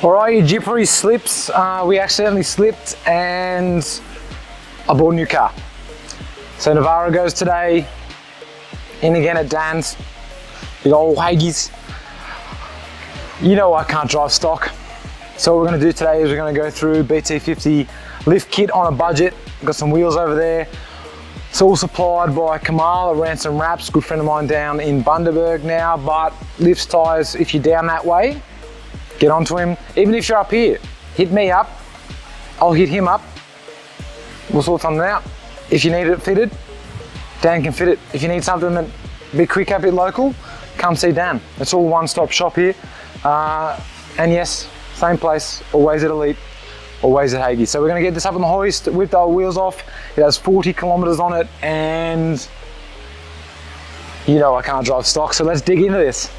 Alright, you jippery slips. We accidentally slipped and I bought a new car. So Navarro goes today, in again at Dan's, big old Haighs. You know I can't drive stock. So what we're going to do today is we're going to go through BT-50 lift kit on a budget. Got some wheels over there. It's all supplied by Kamal at Ransom Wraps, good friend of mine down in Bundaberg now, but lifts tyres, if you're down that way, get onto him. Even if you're up here, hit me up, I'll hit him up. We'll sort something out. If you need it fitted, Dan can fit it. If you need something that be quick, a bit local, come see Dan. It's all one-stop shop here. And yes, same place, always at Elite, always at Haighs. So we're gonna get this up on the hoist, whip the old wheels off. It has 40 kilometers on it, and you know I can't drive stock, so let's dig into this.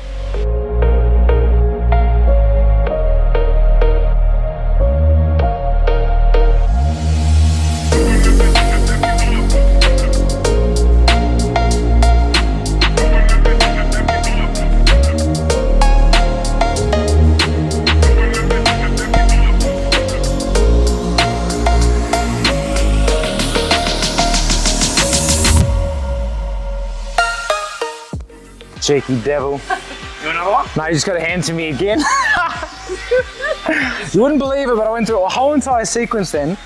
Cheeky devil. You want another one? No, you just got to hand to me again. You wouldn't believe it, but I went through a whole entire sequence then,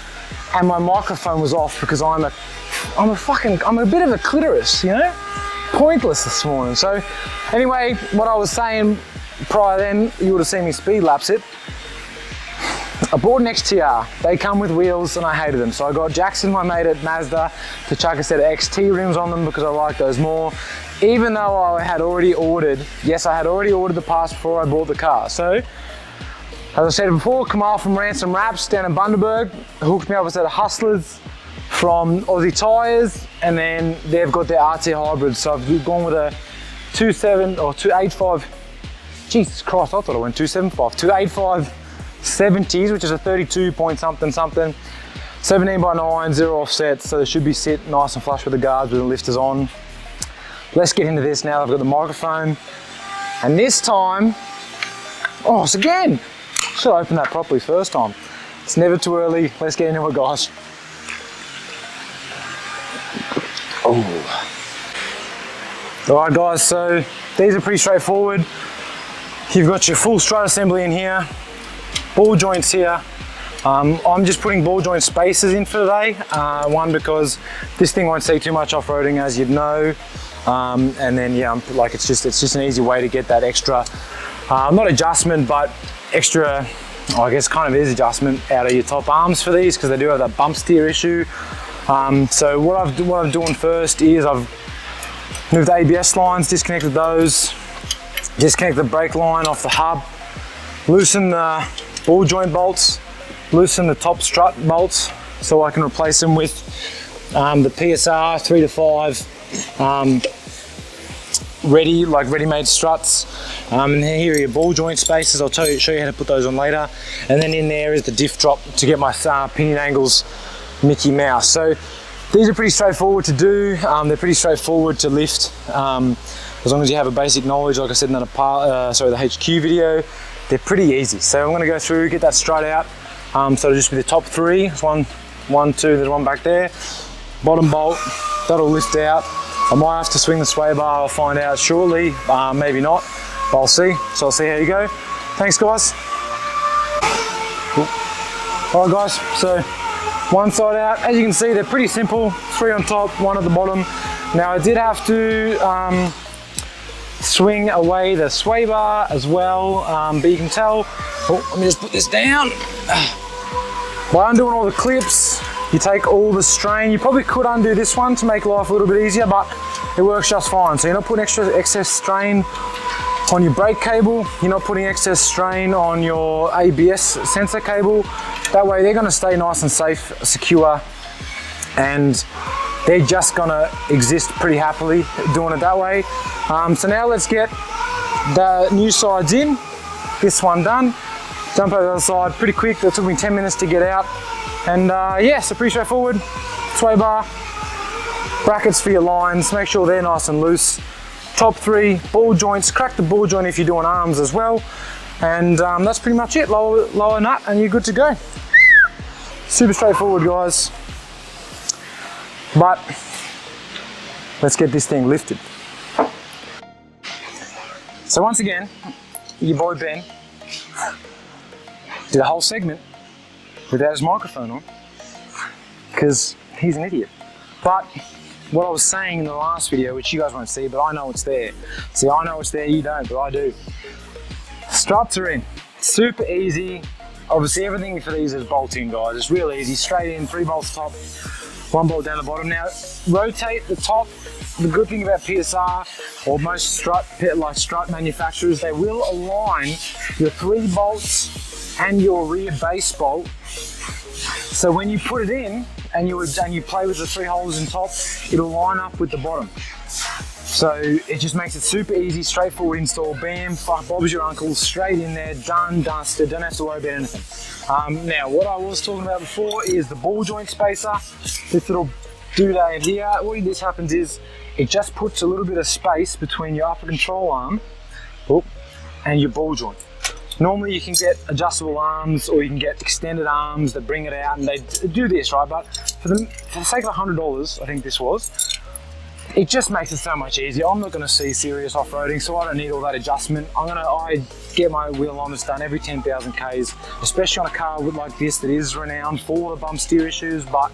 and my microphone was off because I'm a bit of a clitoris, you know? Pointless this morning. So anyway, what I was saying prior then, you would have seen me speed laps it. I bought an XTR. They come with wheels and I hated them. So I got Jackson, my mate at Mazda, to chuck a set of XT rims on them because I like those more. Even though I had already ordered, yes, I had already ordered the parts before I bought the car. So, as I said before, Kamal from Ransom Wraps down in Bundaberg hooked me up with a set of Hustlers from Aussie Tyres, and then they've got their RT hybrid. So I've gone with a 2.7 or 2.85, Jesus Christ, I thought I went 2.75, 2.85 70s, which is a 32 point something something, 17x9, 0 offset, so they should be sit nice and flush with the guards with the lifters on. Let's get into this now. I've got the microphone, and this time, oh, it's again. Should have opened that properly first time. It's never too early. Let's get into it, guys. Oh. All right, guys, so these are pretty straightforward. You've got your full strut assembly in here, ball joints here. I'm just putting ball joint spacers in for today. One, because this thing won't see too much off-roading, as you'd know. And then yeah, like it's just an easy way to get that extra, not adjustment, but extra, I guess kind of is adjustment out of your top arms for these, because they do have that bump steer issue. So what I'm doing first is I've moved the ABS lines, disconnected those, disconnect the brake line off the hub, loosen the ball joint bolts, loosen the top strut bolts so I can replace them with the PSR 3 to 5 ready-made struts. And here are your ball joint spacers. I'll show you how to put those on later. And then in there is the diff drop to get my pinion angles Mickey Mouse. So these are pretty straightforward to do. They're pretty straightforward to lift. As long as you have a basic knowledge, like I said in that the HQ video, they're pretty easy. So I'm going to go through, get that strut out. So it'll just be the top three. There's one, two, there's one back there. Bottom bolt, that'll lift out. I might have to swing the sway bar, I'll find out shortly. Maybe not, but I'll see. So I'll see how you go. Thanks, guys. All right, guys, so one side out. As you can see, they're pretty simple. 3 on top, 1 at the bottom. Now I did have to swing away the sway bar as well, but you can tell, let me just put this down. By undoing all the clips, you take all the strain. You probably could undo this one to make life a little bit easier, but it works just fine. So you're not putting excess strain on your brake cable. You're not putting excess strain on your ABS sensor cable. That way they're gonna stay nice and safe, secure, and they're just gonna exist pretty happily doing it that way. So now let's get the new sides in. This one done. Jump over the other side pretty quick. That took me 10 minutes to get out. And yeah, so pretty straightforward. Sway bar, brackets for your lines, make sure they're nice and loose. Top 3 ball joints, crack the ball joint if you're doing arms as well. And that's pretty much it. Lower nut and you're good to go. Super straightforward, guys. But let's get this thing lifted. So once again, your boy Ben did a whole segment without his microphone on because he's an idiot. But what I was saying in the last video, which you guys won't see, but I know it's there. See, I know it's there, you don't, but I do. Struts are in, super easy. Obviously everything for these is bolt in, guys. It's real easy, straight in, 3 bolts top, 1 bolt down the bottom. Now, rotate the top. The good thing about PSR or most strut manufacturers, they will align your 3 bolts and your rear base bolt. So when you put it in and you play with the 3 holes in top, it'll line up with the bottom. So it just makes it super easy, straightforward install. Bam, fuck, Bob's your uncle, straight in there, done, dusted, don't have to worry about anything. Now, what I was talking about before is the ball joint spacer. This little doodad here, what this happens is, it just puts a little bit of space between your upper control arm and your ball joint. Normally you can get adjustable arms or you can get extended arms that bring it out and they do this, right? But for the sake of $100, I think this was, it just makes it so much easier. I'm not gonna see serious off-roading, so I don't need all that adjustment. I get my wheel alignments done every 10,000 Ks, especially on a car like this that is renowned for the bump steer issues, but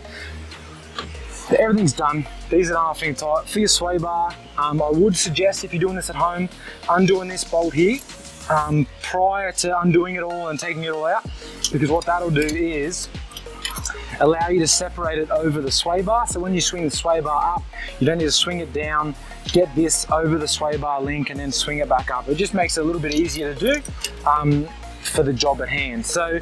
everything's done. These are nothing tight. For your sway bar, I would suggest if you're doing this at home, undoing this bolt here prior to undoing it all and taking it all out, because what that'll do is allow you to separate it over the sway bar. So when you swing the sway bar up, you don't need to swing it down, get this over the sway bar link and then swing it back up. It just makes it a little bit easier to do for the job at hand. So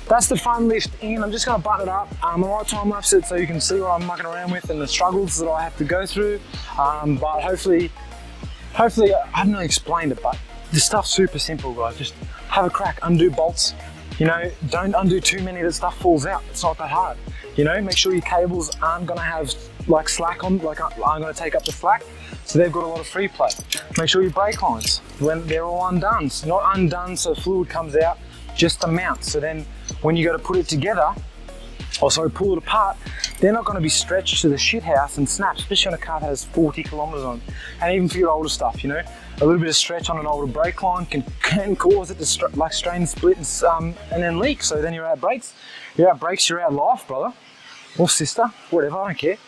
that's the front lift in. I'm just going to button it up. I might time lapse it so you can see what I'm mucking around with and the struggles that I have to go through. But hopefully I haven't really explained it, but this stuff's super simple, guys. Just have a crack, undo bolts. You know, don't undo too many that stuff falls out. It's not that hard. You know, make sure your cables aren't going to have like slack on, like aren't going to take up the slack. So they've got a lot of free play. Make sure your brake lines, when they're all undone, so not undone so fluid comes out, just the mount. So then when you go to put it together, or sorry, pull it apart, they're not going to be stretched to the shit house and snap, especially on a car that has 40 kilometers on it. And even for your older stuff, you know, a little bit of stretch on an older brake line can cause it to strain, split, and then leak. So then you're out brakes, you're out life, brother, or sister, whatever, I don't care.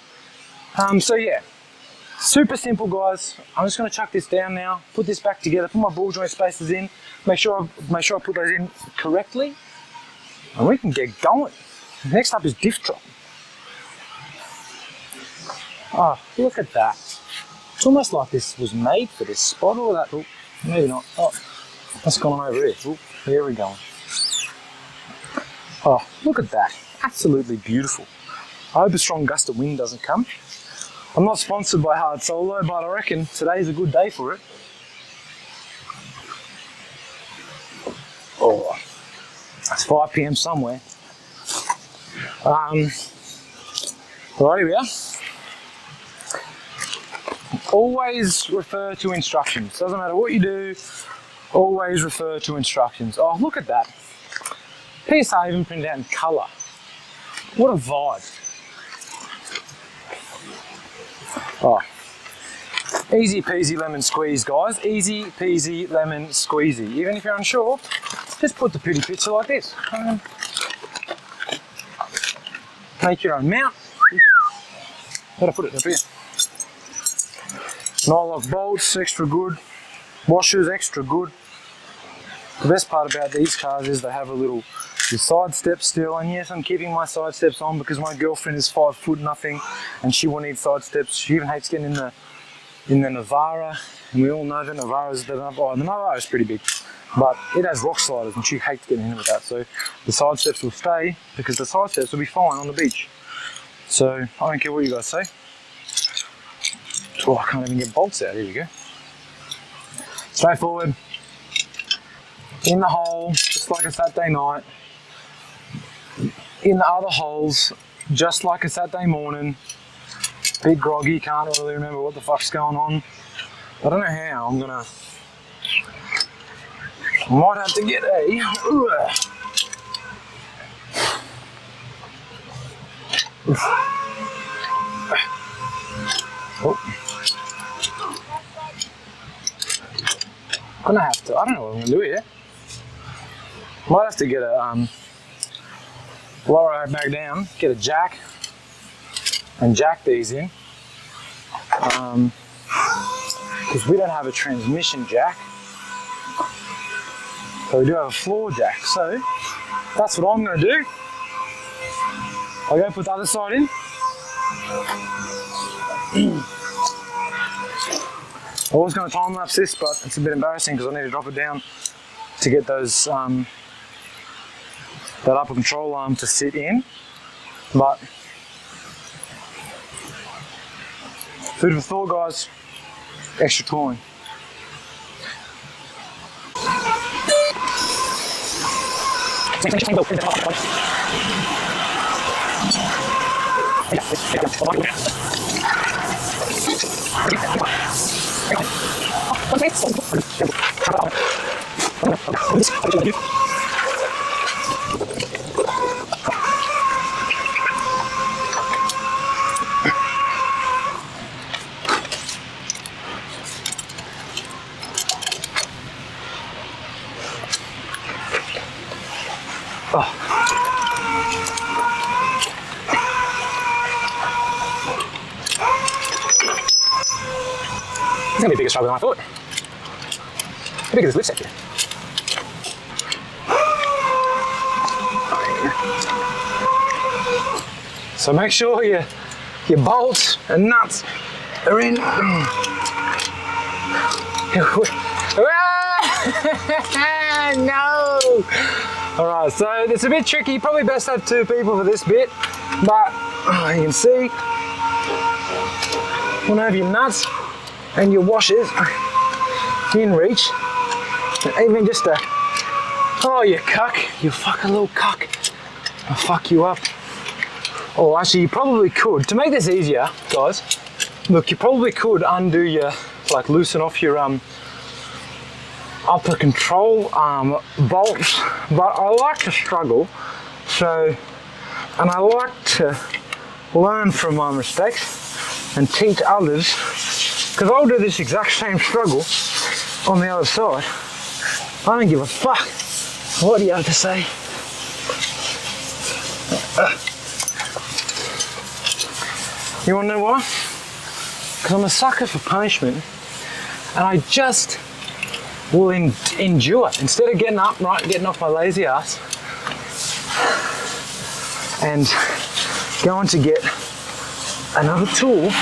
So yeah, super simple, guys. I'm just going to chuck this down now, put this back together, put my ball joint spacers in, make sure I put those in correctly, and we can get going. Next up is diff drop. Oh, look at that. It's almost like this was made for this spot, or that, oh, maybe not. Oh, that's gone on over here. Oh, here we go. Oh, look at that. Absolutely beautiful. I hope a strong gust of wind doesn't come. I'm not sponsored by Hard Solo, but I reckon today's a good day for it. Oh, it's 5 PM somewhere. Right, here we are. Always refer to instructions. Doesn't matter what you do, always refer to instructions. Oh, look at that. PSR even printed out in colour. What a vibe. Oh, easy peasy lemon squeeze, guys. Easy peasy lemon squeezy. Even if you're unsure, just put the pretty picture like this. Make your own mount. Gotta put it up here. Nylock bolts, extra good. Washers, extra good. The best part about these cars is they have a little side step still, and yes, I'm keeping my side steps on because my girlfriend is 5 foot nothing and she will need side steps. She even hates getting in the Navara, and we all know that the Navara is pretty big, but it has rock sliders and she hates getting in with that. So the side steps will stay because the side steps will be fine on the beach. So I don't care what you guys say. Oh, I can't even get bolts out. Here we go. Straightforward. In the hole, just like a Saturday night. In the other holes, just like a Saturday morning. Bit groggy, can't really remember what the fuck's going on. I don't know how I'm gonna Might have to get a... Oh. Gonna have to, I don't know what I'm gonna do here. Might have to get a, lower it back down, get a jack, and jack these in. Because we don't have a transmission jack. So we do have a floor jack. So that's what I'm gonna do. I'll go put the other side in. I was going to time lapse this, but it's a bit embarrassing because I need to drop it down to get those that upper control arm to sit in. But food for thought, guys. Extra time. It's gonna be a bigger struggle than I thought. How big is this lift set here? So make sure your bolts and nuts are in. No! Alright, so it's a bit tricky. Probably best to have 2 people for this bit, but you can see, you want to have your nuts and your washers in reach, and even just a, oh you cuck, you fucking little cuck, I'll fuck you up. Or actually you probably could, to make this easier guys, look, you probably could undo your, like loosen off your upper control bolts, but I like to struggle, so, and I like to learn from my mistakes and teach others, because I'll do this exact same struggle on the other side. I don't give a fuck what do you have to say. You want to know why? Because I'm a sucker for punishment, and I just will endure it instead of getting up, right, getting off my lazy ass and going to get another tool.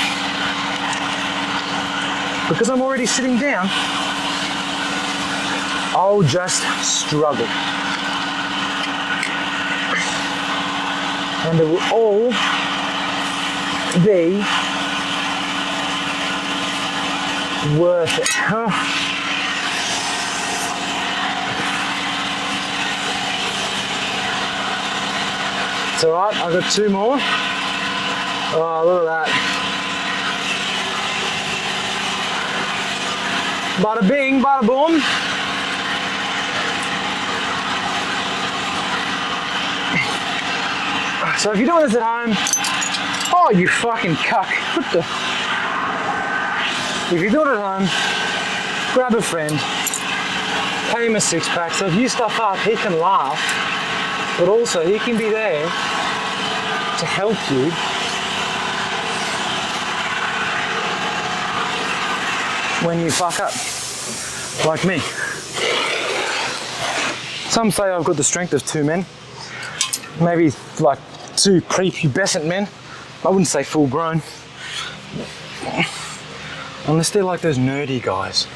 Because I'm already sitting down, I'll just struggle. And it will all be worth it. It's alright, I've got 2 more. Oh, look at that. Bada bing, bada boom. So if you're doing this at home, oh you fucking cuck. What the? If you're doing it at home, grab a friend, pay him a 6-pack. So if you stuff up, he can laugh, but also he can be there to help you. When you fuck up, like me. Some say I've got the strength of 2 men, maybe like 2 prepubescent men. I wouldn't say full grown, unless they're like those nerdy guys.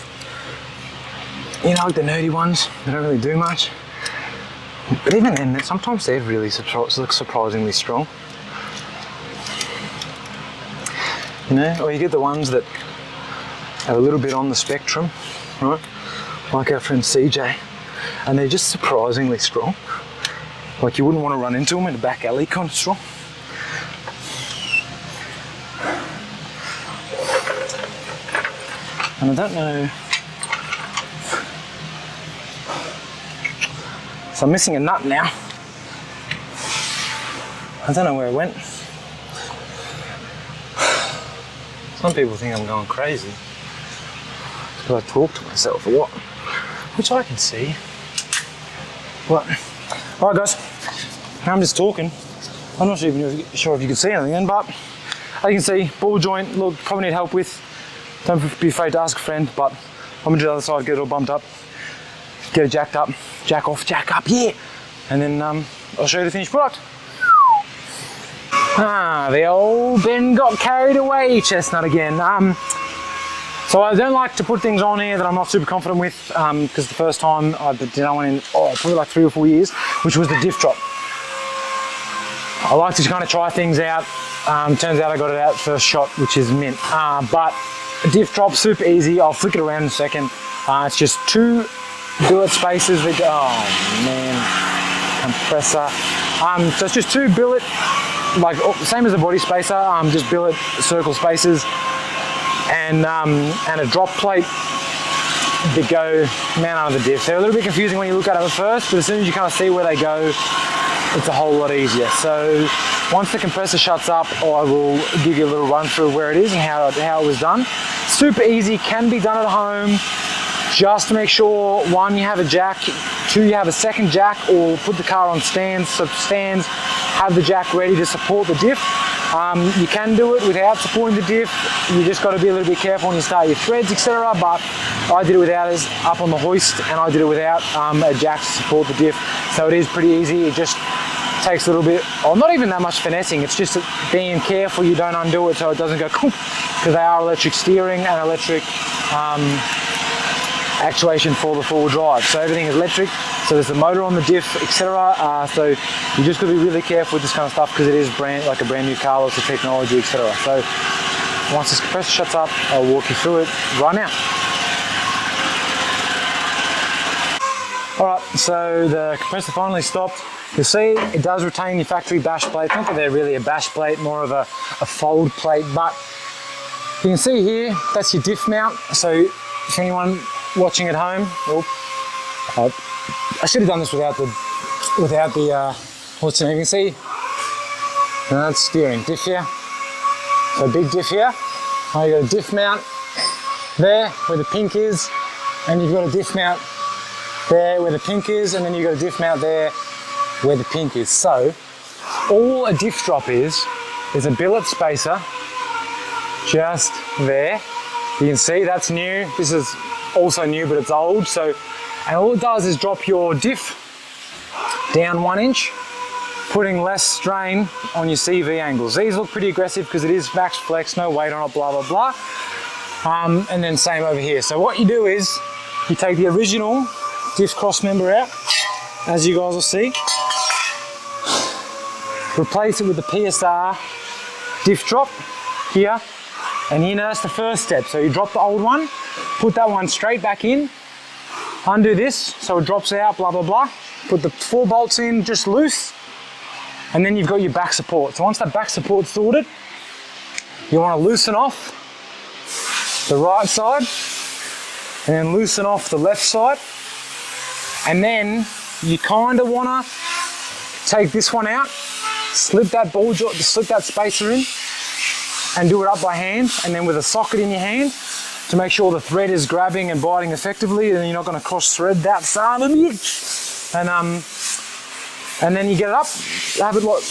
You know, like the nerdy ones, they don't really do much. But even then, sometimes they're really look surprisingly strong. You know, or you get the ones that have a little bit on the spectrum, right? Like our friend CJ, and they're just surprisingly strong. Like you wouldn't want to run into them in a back alley kind of strong. And I don't know So I'm missing a nut now. I don't know where it went. Some people think I'm going crazy. Do I talk to myself or what? Which I can see. But, all right guys, I'm just talking. I'm not even sure if you can see anything then, but as you can see, ball joint, look, probably need help with. Don't be afraid to ask a friend, but I'm gonna do the other side, get it all bumped up, get it jacked up, jack off, jack up, yeah. And then I'll show you the finished product. The old Ben got carried away chestnut again. So I don't like to put things on here that I'm not super confident with, because the first time I did that one in probably like 3 or 4 years, which was the diff drop. I like to kind of try things out. Turns out I got it out first shot, which is mint. But a diff drop, super easy. I'll flick it around in a second. It's just 2 billet spaces that go, oh man, compressor. So it's just 2 billet, like same as a body spacer, just billet circle spaces, and a drop plate that go mount under the diff. They're a little bit confusing when you look at them at first, but as soon as you kind of see where they go, it's a whole lot easier. So once the compressor shuts up, I will give you a little run through where it is and how it was done. Super easy, can be done at home. Just to make sure, 1, you have a jack, 2, you have a second jack, or put the car on stands, so stands have the jack ready to support the diff. You can do it without supporting the diff. You just got to be a little bit careful when you start your threads, etc. But I did it without it up on the hoist, and I did it without a jack to support the diff. So it is pretty easy. It just takes a little bit, or not even that much finessing. It's just being careful you don't undo it so it doesn't go because they are electric steering and electric actuation for the four-wheel drive. So everything is electric. So there's the motor on the diff, etc. So you just got to be really careful with this kind of stuff because it is like a brand new car, lots of technology, etc. So once this compressor shuts up, I'll walk you through it right now. All right, so the compressor finally stopped. You'll see it does retain your factory bash plate. Not that they're really a bash plate, more of a fold plate, but you can see here, that's your diff mount. So for anyone watching at home, I should have done this without the what's the name? You can see, that's steering, diff here. So big diff here. Now you've got a diff mount there where the pink is, and you've got a diff mount there where the pink is, and then you've got a diff mount there where the pink is. So all a diff drop is a billet spacer just there. You can see that's new. This is also new, but it's old. So, and all it does is drop your diff down 1 inch, putting less strain on your CV angles. These look pretty aggressive because it is max flex, no weight on it, blah, blah, blah. And then same over here. So what you do is you take the original diff cross member out, as you guys will see, replace it with the PSR diff drop here, and here that's the first step. So you drop the old one, put that one straight back in, undo this so it drops out, blah, blah, blah. Put the 4 bolts in just loose, and then you've got your back support. So once that back support's sorted, you want to loosen off the right side, and then loosen off the left side. And then you kind of want to take this one out, slip that ball joint, slip that spacer in, and do it up by hand, and then with a socket in your hand to make sure the thread is grabbing and biting effectively, and you're not going to cross thread that son of a bitch. And then you get it up,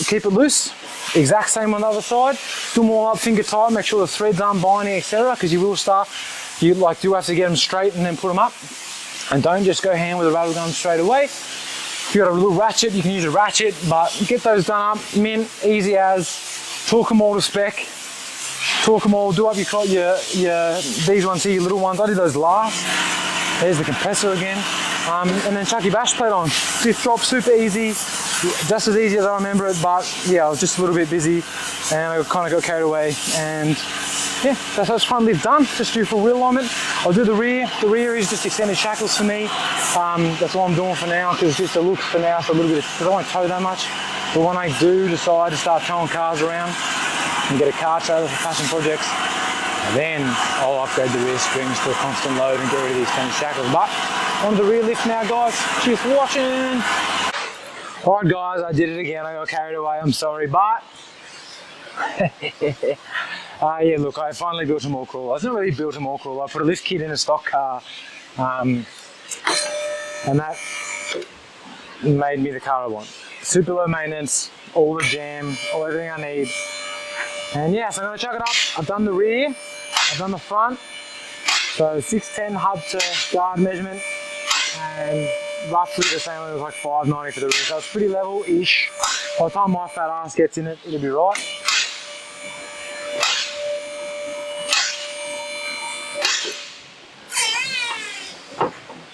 keep it loose. Exact same on the other side. Do them all up finger tight, make sure the threads aren't binding, etc. Because you will start, do have to get them straight and then put them up. And don't just go hand with a rattle gun straight away. If you've got a little ratchet, you can use a ratchet, but get those done up, mint, easy as, torque them all to spec, torque them all, do up these ones here, your little ones. I did those last. There's the compressor again. And then chuck your bash plate on. Diff drop, super easy, just as easy as I remember it, but yeah, I was just a little bit busy and I kind of got carried away, and yeah, that's front lift done. Just do full wheel alignment. I'll do the rear. The rear is just extended shackles for me. That's all I'm doing for now, because it's just a look for now, so a little bit, because I won't tow that much. But when I do decide to start towing cars around and get a car trailer for passion projects, then I'll upgrade the rear springs to a constant load and get rid of these extended shackles. But On the rear lift now, guys. Cheers for watching. All right, guys, I did it again. I got carried away. I'm sorry, but yeah, look, I finally built a more crawler. It's not really built a more crawler. I put a lift kit in a stock car, and that made me the car I want. Super low maintenance, all the jam, everything I need. And yeah, so I'm gonna chuck it up. I've done the rear, I've done the front. So 610 hub to guard measurement, and roughly the same. It was like 590 for the rear. So it's pretty level-ish. By the time my fat ass gets in it, it'll be right.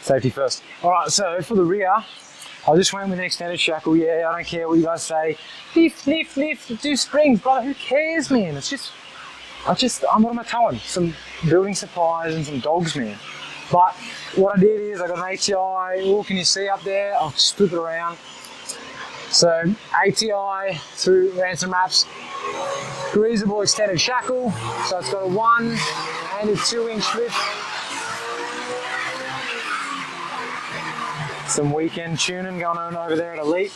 Safety first. All right, so for the rear, I just went with an extended shackle. Yeah, I don't care what you guys say. Lift, do springs, brother. Who cares, man? It's just, what am I towing? Some building supplies and some dogs, man. But what I did is I got an ATI. Oh, can you see up there? I'll just flip it around. So ATI through Ransom Wraps, greasable extended shackle. So it's got a 1 and a 2-inch lift. Some weekend tuning going on over there at Elite.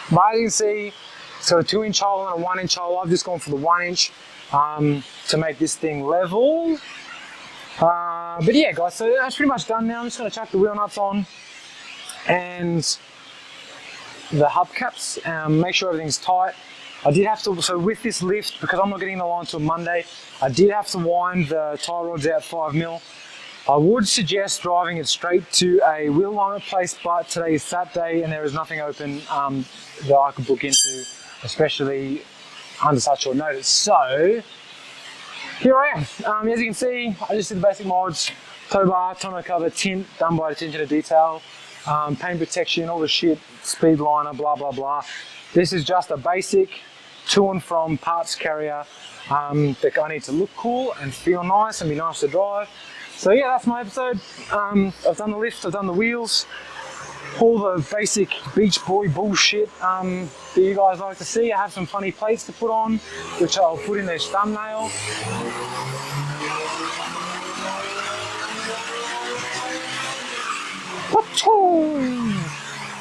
But as you can see, it's got a 2-inch hole and a 1-inch hole. I've just gone for the 1-inch to make this thing level. But yeah, guys, so that's pretty much done now. I'm just going to chuck the wheel nuts on and the hubcaps, make sure everything's tight. I did have to, so with this lift, because I'm not getting the line until Monday, I did have to wind the tie rods out 5mm. I would suggest driving it straight to a wheel alignment place, but today is Saturday and there is nothing open that I could book into, especially under such short notice. So here I am. As you can see, I just did the basic mods: tow bar, tonneau cover, tint done by attention to detail, paint protection, all the shit, speed liner, blah blah blah. This is just a basic to and from parts carrier that I need to look cool and feel nice and be nice to drive. So yeah, that's my episode. I've done the lift, I've done the wheels, all the basic beach boy bullshit that you guys like to see. I have some funny plates to put on, which I'll put in this thumbnail.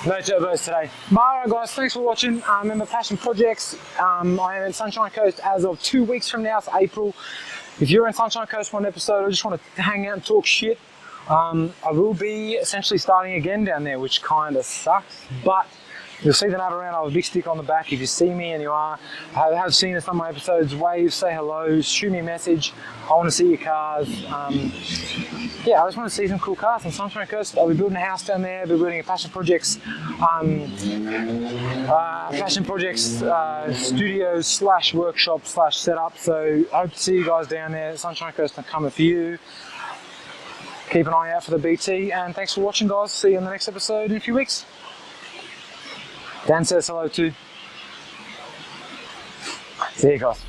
No turbos today. But alright guys, thanks for watching. Remember, passion projects. I am in Sunshine Coast as of 2 weeks from now, it's April. If you're in Sunshine Coast for an episode, I just want to hang out and talk shit. I will be essentially starting again down there, which kind of sucks, but you'll see the nut around. I have a big stick on the back. If you see me, and you are, I have seen some of my episodes, wave, say hello, shoot me a message. I want to see your cars. Yeah, I just want to see some cool cars on Sunshine Coast. I'll be building a house down there. I'll be building a passion projects, studio / workshop / setup. So I hope to see you guys down there. Sunshine Coast, I'm coming for you. Keep an eye out for the BT, and thanks for watching, guys. See you in the next episode in a few weeks. Dan says hello too. See you guys.